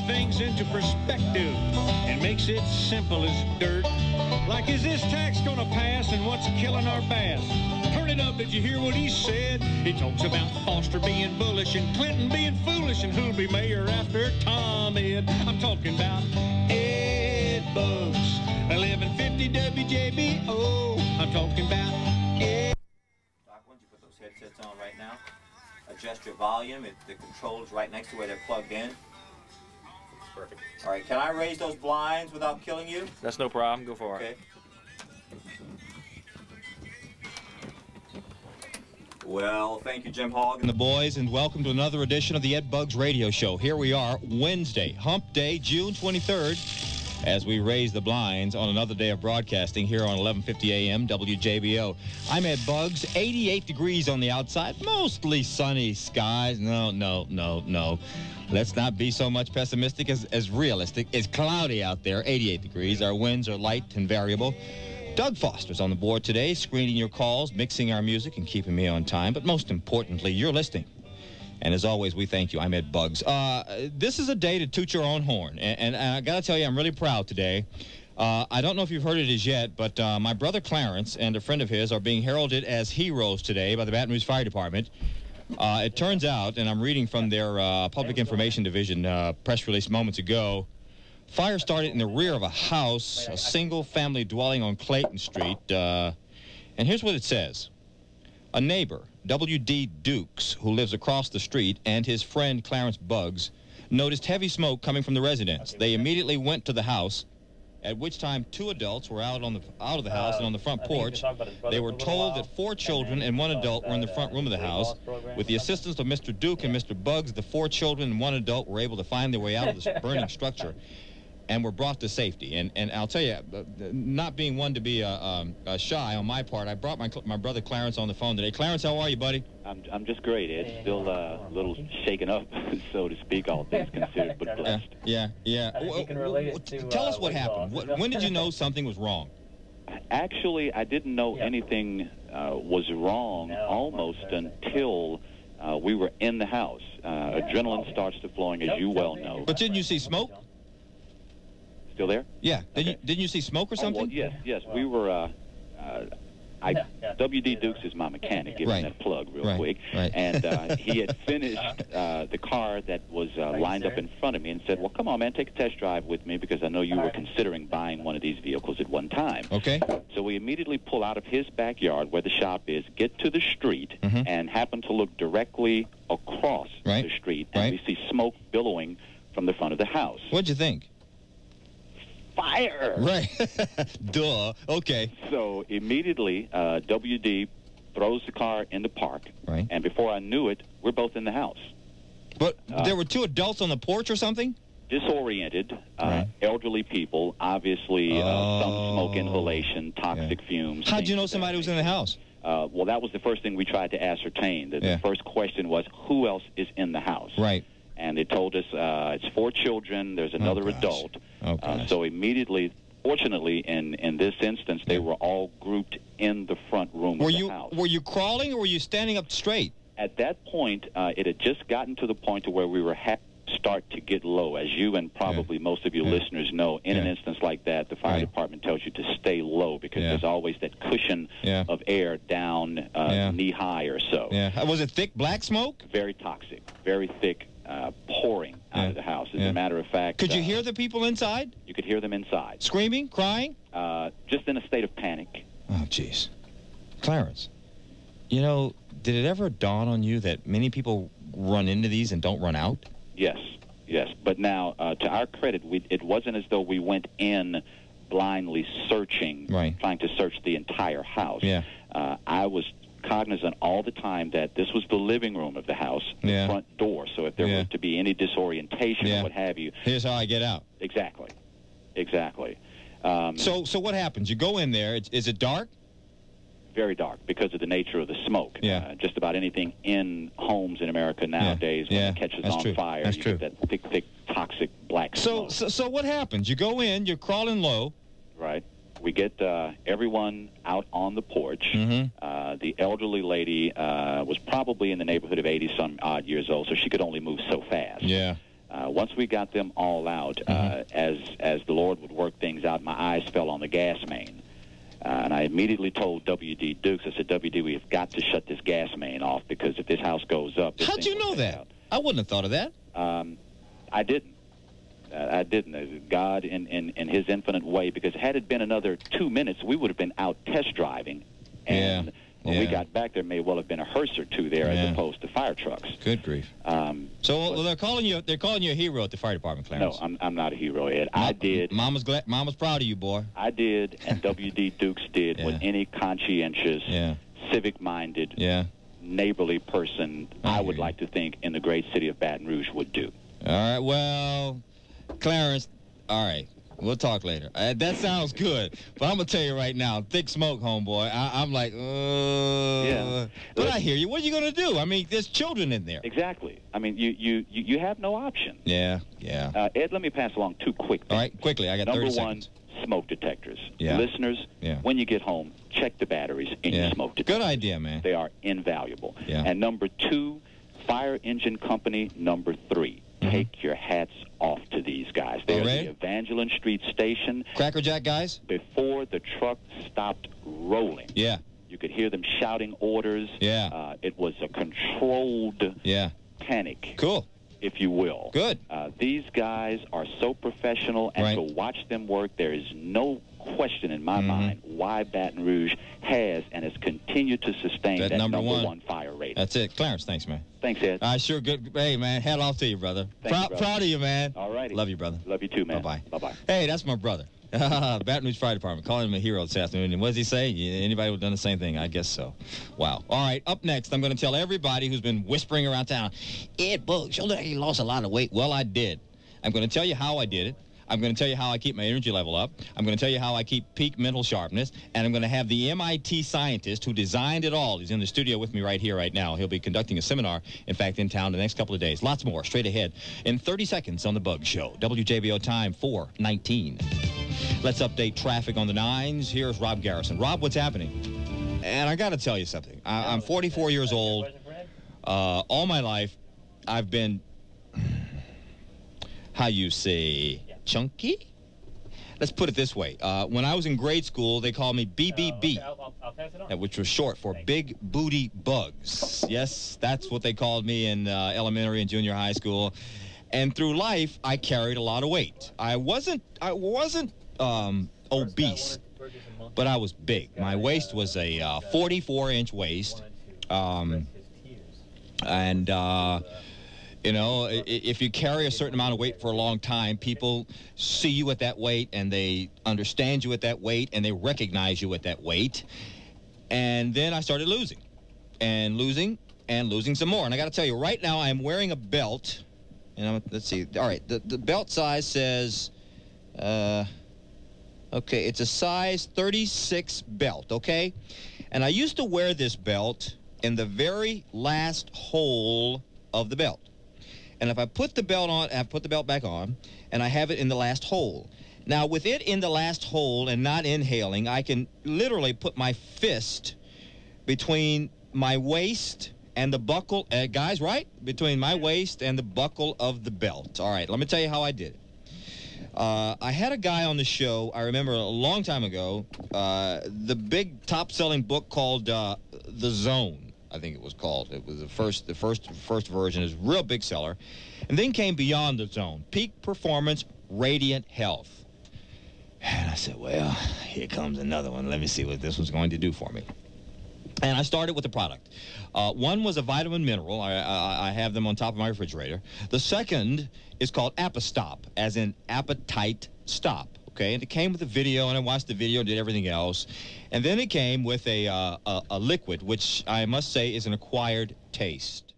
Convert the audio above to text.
things into perspective and makes it simple as dirt. Like, is this tax gonna pass and what's killing our bass? Turn it up, did you hear what he said? He talks about Foster being bullish and Clinton being foolish and who'll be mayor after Tom Ed. I'm talking about Ed Bugs, 1150 WJBO. I'm talking about Ed. Doc, why don't you put those headsets on right now? Adjust your volume. The control's right next to where they're plugged in. Perfect. All right, can I raise those blinds without killing you? That's no problem. Go for it. Okay. Well, thank you, Jim Hogg and the boys, and welcome to another edition of the Ed Bugs Radio Show. Here we are, Wednesday, Hump Day, June 23rd, as we raise the blinds on another day of broadcasting here on 1150 AM WJBO. I'm Ed Bugs, 88 degrees on the outside, mostly sunny skies. No. Let's not be so much pessimistic as realistic. It's cloudy out there, 88 degrees. Our winds are light and variable. Doug Foster's on the board today, screening your calls, mixing our music, and keeping me on time. But most importantly, you're listening. And as always, we thank you. I'm Ed Bugs. This is a day to toot your own horn. And I got to tell you, I'm really proud today. I don't know if you've heard it as yet, but my brother Clarence and a friend of his are being heralded as heroes today by the Baton Rouge Fire Department. It turns out, and I'm reading from their Public Information Division press release moments ago, fire started in the rear of a house, a single-family dwelling on Clayton Street. And here's what it says. A neighbor, W.D. Dukes, who lives across the street, and his friend Clarence Bugs, noticed heavy smoke coming from the residence. They immediately went to the house, at which time two adults were out of the house and on the front porch. They were told that 4 children and 1 adult were in the front room of the house. With the assistance of Mr. Duke and Mr. Bugs, the 4 children and 1 adult were able to find their way out of this burning structure and were brought to safety. And I'll tell you, not being one to be shy on my part, I brought my brother Clarence on the phone today. Clarence, how are you, buddy? I'm just great, Ed. Still a little shaken up, so to speak, all things considered, but blessed. Yeah. Tell us what happened. When did you know something was wrong? Actually, I didn't know anything was wrong almost until we were in the house. Adrenaline starts to flowing, as you well know. But didn't you see smoke? Still there? Yeah. Didn't you see smoke or something? Well, yes. We were. W.D. Dukes is my mechanic, giving that plug real quick. Right. And he had finished the car that was lined up in front of me and said, well, come on, man, take a test drive with me because I know you were considering buying one of these vehicles at one time. Okay. So we immediately pull out of his backyard where the shop is, get to the street, and happen to look directly across the street, and we see smoke billowing from the front of the house. What'd you think? Fire! Right. Duh. Okay. So immediately, WD throws the car in the park. Right. And before I knew it, we're both in the house. But there were 2 adults on the porch or something? Disoriented, elderly people, obviously some smoke inhalation, toxic fumes. How'd you know somebody was in the house? Well, that was the first thing we tried to ascertain. The first question was, who else is in the house? Right. And they told us it's 4 children, there's another adult. So immediately, fortunately, in this instance, they were all grouped in the front room of the house. Were you crawling or were you standing up straight? At that point, it had just gotten to the point to where we were start to get low. As you and probably most of your listeners know, in an instance like that, the fire department tells you to stay low because there's always that cushion of air down knee-high or so. Was it thick black smoke? Very toxic, very thick. Pouring out of the house. As a matter of fact... Could you hear the people inside? You could hear them inside. Screaming? Crying? Just in a state of panic. Oh, jeez. Clarence, you know, did it ever dawn on you that many people run into these and don't run out? Yes. But now, to our credit, it wasn't as though we went in blindly searching, trying to search the entire house. I was cognizant all the time that this was the living room of the house, the front door. So if there were to be any disorientation or what have you... Here's how I get out. Exactly. So what happens? You go in there. Is it dark? Very dark because of the nature of the smoke. Just about anything in homes in America nowadays when it catches on fire, you get that thick, toxic black smoke. So what happens? You go in, you're crawling low. Right. We get everyone out on the porch. The elderly lady was probably in the neighborhood of 80-some-odd years old, so she could only move so fast. once we got them all out, as the Lord would work things out, my eyes fell on the gas main. And I immediately told W.D. Dukes, I said, W.D., we have got to shut this gas main off, because if this house goes up... How'd you know that? I wouldn't have thought of that. I didn't. I didn't. God, in His infinite way, because had it been another 2 minutes, we would have been out test driving. And when we got back, there may well have been a hearse or two there as opposed to fire trucks. Good grief. So they're calling you a hero at the fire department, Clarence. No, I'm not a hero, Ed. I did. Mama's proud of you, boy. I did, and W.D. Dukes did what any conscientious, civic-minded, neighborly person, I would like to think, in the great city of Baton Rouge would do. All right, well, Clarence, all right. We'll talk later. That sounds good, but I'm gonna tell you right now, thick smoke, homeboy. I'm like, But I hear you. What are you gonna do? I mean, there's children in there. Exactly. I mean, you have no option. Yeah. Ed, let me pass along 2 quick things. All right, quickly. I got 30 seconds. Number 1, smoke detectors. Listeners, when you get home, check the batteries in your smoke detectors. Good idea, man. They are invaluable. And number 2, fire engine company. Number 3. Take your hats off to these guys. They are the Evangeline Street Station. Cracker Jack guys? Before the truck stopped rolling. Yeah. You could hear them shouting orders. Yeah. It was a controlled panic. Cool. If you will. Good. These guys are so professional, and to watch them work, there is no question in my mind why Baton Rouge has and has continued to sustain that number one fire rating. That's it. Clarence, thanks, man. Thanks, Ed. Sure. Good. Hey, man, hat off to you, brother. Proud of you, man. All righty. Love you, brother. Love you too, man. Bye-bye. Bye-bye. Hey, that's my brother. Baton Rouge Fire Department. Calling him a hero this afternoon. And what does he say? Anybody would have done the same thing? I guess so. Wow. All right, up next, I'm going to tell everybody who's been whispering around town, Ed Buggs, you know he lost a lot of weight. Well, I did. I'm going to tell you how I did it. I'm going to tell you how I keep my energy level up. I'm going to tell you how I keep peak mental sharpness. And I'm going to have the MIT scientist who designed it all. He's in the studio with me right here, right now. He'll be conducting a seminar, in fact, in town the next couple of days. Lots more straight ahead in 30 seconds on The Bug Show. WJBO time 4:19. Let's update traffic on the 9s. Here's Rob Garrison. Rob, what's happening? And I got to tell you something. I'm 44 years old. All my life, I've been, how you say, chunky? Let's put it this way. When I was in grade school, they called me BBB, I'll pass it on. Which was short for Big Booty Bugs. Yes, that's what they called me in elementary and junior high school. And through life, I carried a lot of weight. I wasn't obese, but I was big. My waist was a 44-inch waist. You know, if you carry a certain amount of weight for a long time, people see you at that weight, and they understand you at that weight, and they recognize you at that weight. And then I started losing, and losing, and losing some more. And I got to tell you, right now I'm wearing a belt. And let's see. All right, the belt size says, okay, it's a size 36 belt, okay? And I used to wear this belt in the very last hole of the belt. And if I put the belt on, I put the belt back on, and I have it in the last hole. Now, with it in the last hole and not inhaling, I can literally put my fist between my waist and the buckle, guys, right? Between my waist and the buckle of the belt. All right, let me tell you how I did it. I had a guy on the show, I remember a long time ago, the big top-selling book called The Zone. I think it was called. It was the first version. It was a real big seller. And then came Beyond the Zone, Peak Performance, Radiant Health. And I said, well, here comes another one. Let me see what this was going to do for me. And I started with the product. One was a vitamin mineral. I have them on top of my refrigerator. The second is called Appostop, as in appetite stop. Okay, and it came with a video, and I watched the video and did everything else. And then it came with a liquid, which I must say is an acquired taste.